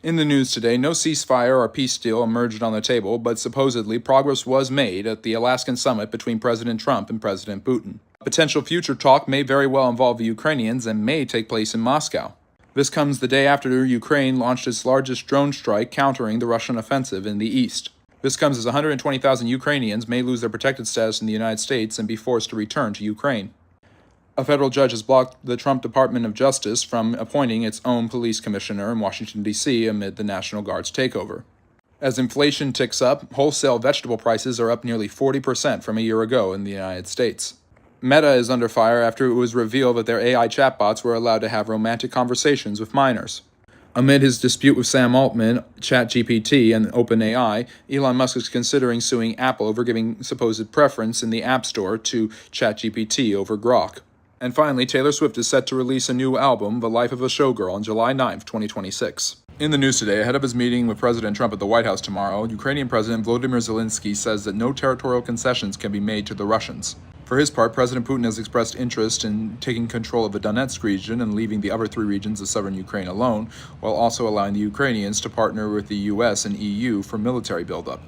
In the news today, no ceasefire or peace deal emerged on the table, but supposedly progress was made at the Alaskan summit between President Trump and President Putin. A potential future talk may very well involve the Ukrainians and may take place in Moscow. This comes the day after Ukraine launched its largest drone strike countering the Russian offensive in the east. This comes as 120,000 Ukrainians may lose their protected status in the United States and be forced to return to Ukraine. A federal judge has blocked the Trump Department of Justice from appointing its own police commissioner in Washington, D.C. amid the National Guard's takeover. As inflation ticks up, wholesale vegetable prices are up nearly 40% from a year ago in the United States. Meta is under fire after it was revealed that their AI chatbots were allowed to have romantic conversations with minors. Amid his dispute with Sam Altman, ChatGPT, and OpenAI, Elon Musk is considering suing Apple over giving supposed preference in the App Store to ChatGPT over Grok. And finally, Taylor Swift is set to release a new album, The Life of a Showgirl, on July 9, 2026. In the news today, ahead of his meeting with President Trump at the White House tomorrow, Ukrainian President Volodymyr Zelensky says that no territorial concessions can be made to the Russians. For his part, President Putin has expressed interest in taking control of the Donetsk region and leaving the other three regions of southern Ukraine alone, while also allowing the Ukrainians to partner with the US and EU for military buildup.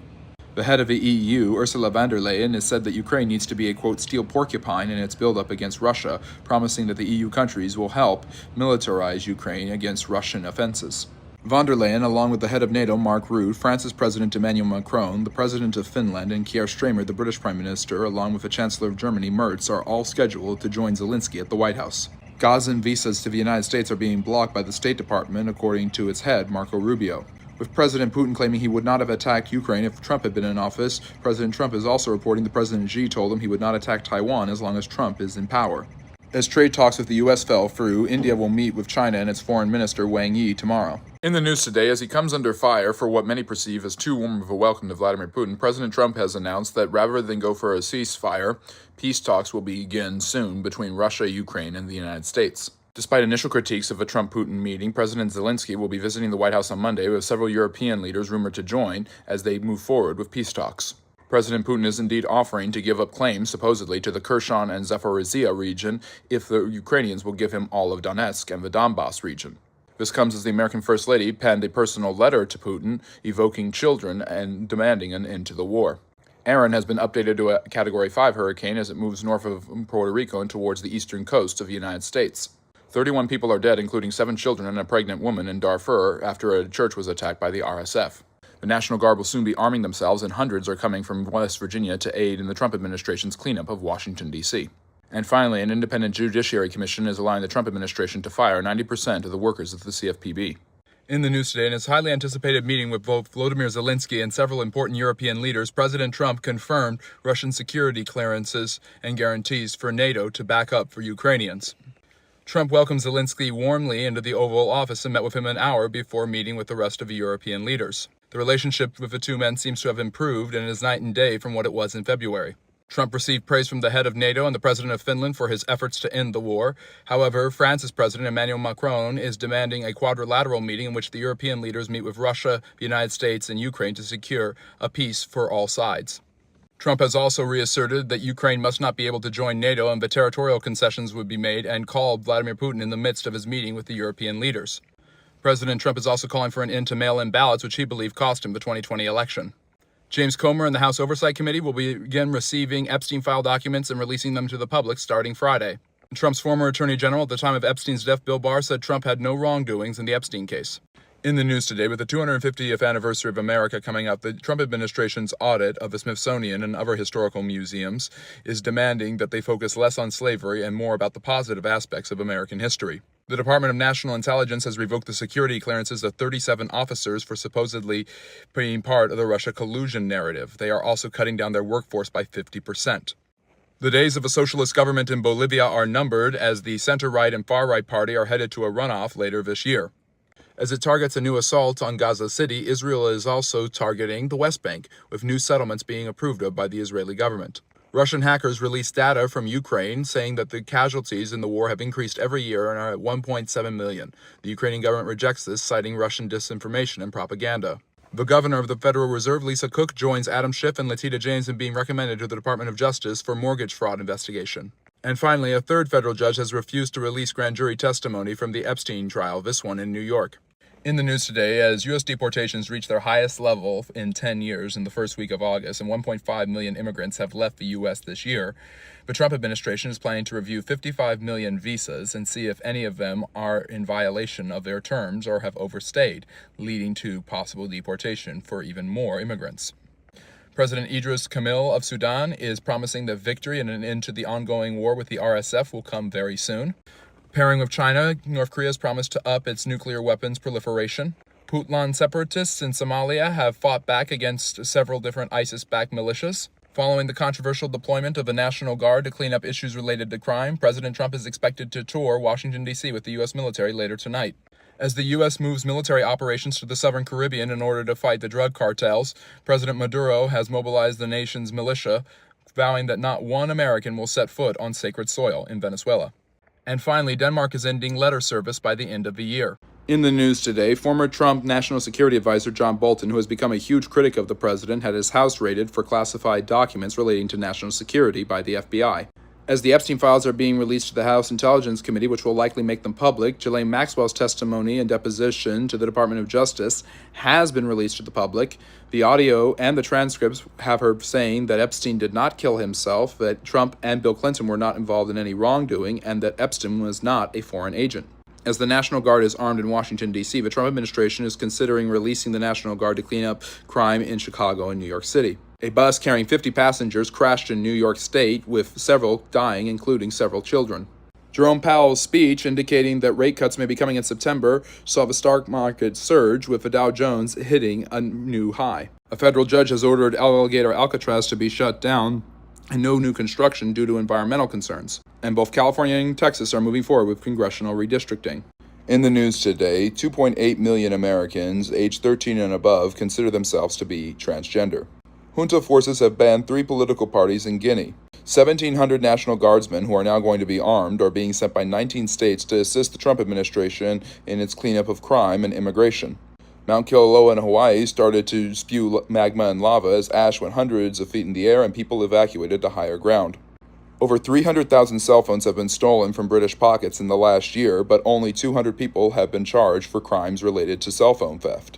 The head of the EU, Ursula von der Leyen, has said that Ukraine needs to be a, quote, steel porcupine in its buildup against Russia, promising that the EU countries will help militarize Ukraine against Russian offenses. Von der Leyen, along with the head of NATO, Mark Rutte, France's President Emmanuel Macron, the President of Finland, and Keir Starmer, the British Prime Minister, along with the Chancellor of Germany, Merz, are all scheduled to join Zelensky at the White House. Gazan visas to the United States are being blocked by the State Department, according to its head, Marco Rubio. With President Putin claiming he would not have attacked Ukraine if Trump had been in office, President Trump is also reporting that President Xi told him he would not attack Taiwan as long as Trump is in power. As trade talks with the U.S. fell through, India will meet with China and its foreign minister Wang Yi tomorrow. In the news today, as he comes under fire for what many perceive as too warm of a welcome to Vladimir Putin, President Trump has announced that rather than go for a ceasefire, peace talks will begin soon between Russia, Ukraine, and the United States. Despite initial critiques of a Trump-Putin meeting, President Zelensky will be visiting the White House on Monday with several European leaders rumored to join as they move forward with peace talks. President Putin is indeed offering to give up claims, supposedly, to the Kherson and Zaporizhia region if the Ukrainians will give him all of Donetsk and the Donbass region. This comes as the American First Lady penned a personal letter to Putin, evoking children and demanding an end to the war. Aaron has been updated to a Category 5 hurricane as it moves north of Puerto Rico and towards the eastern coast of the United States. 31 people are dead, including 7 children and a pregnant woman in Darfur after a church was attacked by the RSF. The National Guard will soon be arming themselves, and hundreds are coming from West Virginia to aid in the Trump administration's cleanup of Washington, D.C. And finally, an independent judiciary commission is allowing the Trump administration to fire 90% of the workers of the CFPB. In the news today, in his highly anticipated meeting with both Volodymyr Zelensky and several important European leaders, President Trump confirmed Russian security clearances and guarantees for NATO to back up for Ukrainians. Trump welcomed Zelensky warmly into the Oval Office and met with him an hour before meeting with the rest of the European leaders. The relationship with the two men seems to have improved and is night and day from what it was in February. Trump received praise from the head of NATO and the president of Finland for his efforts to end the war. However, France's President Emmanuel Macron is demanding a quadrilateral meeting in which the European leaders meet with Russia, the United States, and Ukraine to secure a peace for all sides. Trump has also reasserted that Ukraine must not be able to join NATO and that territorial concessions would be made, and called Vladimir Putin in the midst of his meeting with the European leaders. President Trump is also calling for an end to mail-in ballots, which he believed cost him the 2020 election. James Comer and the House Oversight Committee will begin receiving Epstein file documents and releasing them to the public starting Friday. Trump's former Attorney General at the time of Epstein's death, Bill Barr, said Trump had no wrongdoings in the Epstein case. In the news today, with the 250th anniversary of America coming up, the Trump administration's audit of the Smithsonian and other historical museums is demanding that they focus less on slavery and more about the positive aspects of American history. The Department of National Intelligence has revoked the security clearances of 37 officers for supposedly being part of the Russia collusion narrative. They are also cutting down their workforce by 50%. The days of a socialist government in Bolivia are numbered, as the center-right and far-right party are headed to a runoff later this year. As it targets a new assault on Gaza City, Israel is also targeting the West Bank, with new settlements being approved of by the Israeli government. Russian hackers released data from Ukraine saying that the casualties in the war have increased every year and are at 1.7 million. The Ukrainian government rejects this, citing Russian disinformation and propaganda. The governor of the Federal Reserve, Lisa Cook, joins Adam Schiff and Letitia James in being recommended to the Department of Justice for mortgage fraud investigation. And finally, a third federal judge has refused to release grand jury testimony from the Epstein trial, this one in New York. In the news today, as U.S. deportations reach their highest level in 10 years in the first week of August, and 1.5 million immigrants have left the U.S. this year, the Trump administration is planning to review 55 million visas and see if any of them are in violation of their terms or have overstayed, leading to possible deportation for even more immigrants. President Idris Kamil of Sudan is promising that victory and an end to the ongoing war with the RSF will come very soon. Pairing with China, North Korea has promised to up its nuclear weapons proliferation. Puntland separatists in Somalia have fought back against several different ISIS-backed militias. Following the controversial deployment of the National Guard to clean up issues related to crime, President Trump is expected to tour Washington, D.C. with the U.S. military later tonight. As the U.S. moves military operations to the southern Caribbean in order to fight the drug cartels, President Maduro has mobilized the nation's militia, vowing that not one American will set foot on sacred soil in Venezuela. And finally, Denmark is ending letter service by the end of the year. In the news today, former Trump National Security Advisor John Bolton, who has become a huge critic of the president, had his house raided for classified documents relating to national security by the FBI. As the Epstein files are being released to the House Intelligence Committee, which will likely make them public, Ghislaine Maxwell's testimony and deposition to the Department of Justice has been released to the public. The audio and the transcripts have her saying that Epstein did not kill himself, that Trump and Bill Clinton were not involved in any wrongdoing, and that Epstein was not a foreign agent. As the National Guard is armed in Washington, D.C., the Trump administration is considering releasing the National Guard to clean up crime in Chicago and New York City. A bus carrying 50 passengers crashed in New York State, with several dying, including several children. Jerome Powell's speech, indicating that rate cuts may be coming in September, saw the stock market surge, with the Dow Jones hitting a new high. A federal judge has ordered Alligator Alcatraz to be shut down and no new construction due to environmental concerns. And both California and Texas are moving forward with congressional redistricting. In the news today, 2.8 million Americans aged 13 and above consider themselves to be transgender. Junta forces have banned 3 political parties in Guinea. 1,700 National Guardsmen, who are now going to be armed, are being sent by 19 states to assist the Trump administration in its cleanup of crime and immigration. Mount Kilauea in Hawaii started to spew magma and lava as ash went hundreds of feet in the air and people evacuated to higher ground. Over 300,000 cell phones have been stolen from British pockets in the last year, but only 200 people have been charged for crimes related to cell phone theft.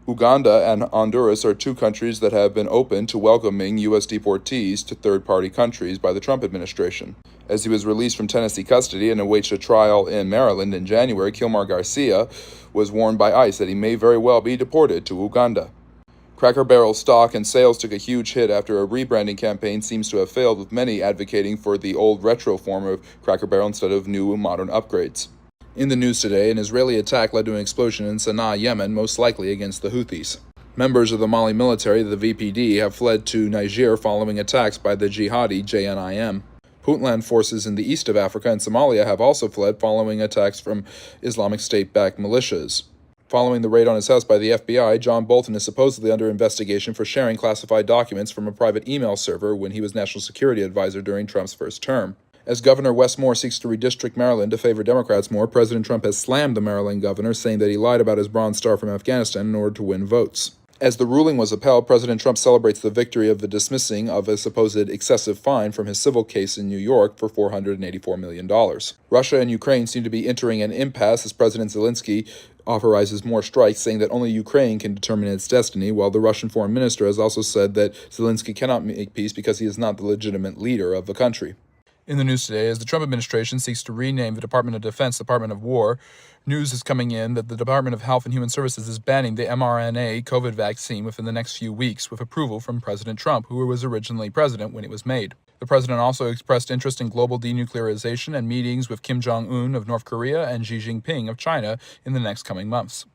Uganda and Honduras are 2 countries that have been open to welcoming U.S. deportees to third-party countries by the Trump administration. As he was released from Tennessee custody and awaits a trial in Maryland in January, Kilmar Garcia was warned by ICE that he may very well be deported to Uganda. Cracker Barrel stock and sales took a huge hit after a rebranding campaign seems to have failed, with many advocating for the old retro form of Cracker Barrel instead of new modern upgrades. In the news today, an Israeli attack led to an explosion in Sana'a, Yemen, most likely against the Houthis. Members of the Mali military, the VPD, have fled to Niger following attacks by the jihadi JNIM. Puntland forces in the east of Africa and Somalia have also fled following attacks from Islamic State-backed militias. Following the raid on his house by the FBI, John Bolton is supposedly under investigation for sharing classified documents from a private email server when he was National Security Advisor during Trump's first term. As Governor Wes Moore seeks to redistrict Maryland to favor Democrats more, President Trump has slammed the Maryland governor, saying that he lied about his Bronze Star from Afghanistan in order to win votes. As the ruling was upheld, President Trump celebrates the victory of the dismissing of a supposed excessive fine from his civil case in New York for $484 million. Russia and Ukraine seem to be entering an impasse as President Zelensky authorizes more strikes, saying that only Ukraine can determine its destiny, while the Russian foreign minister has also said that Zelensky cannot make peace because he is not the legitimate leader of the country. In the news today, as the Trump administration seeks to rename the Department of Defense Department of War, news is coming in that the Department of Health and Human Services is banning the mRNA COVID vaccine within the next few weeks, with approval from President Trump, who was originally president when it was made. The president also expressed interest in global denuclearization and meetings with Kim Jong-un of North Korea and Xi Jinping of China in the next coming months.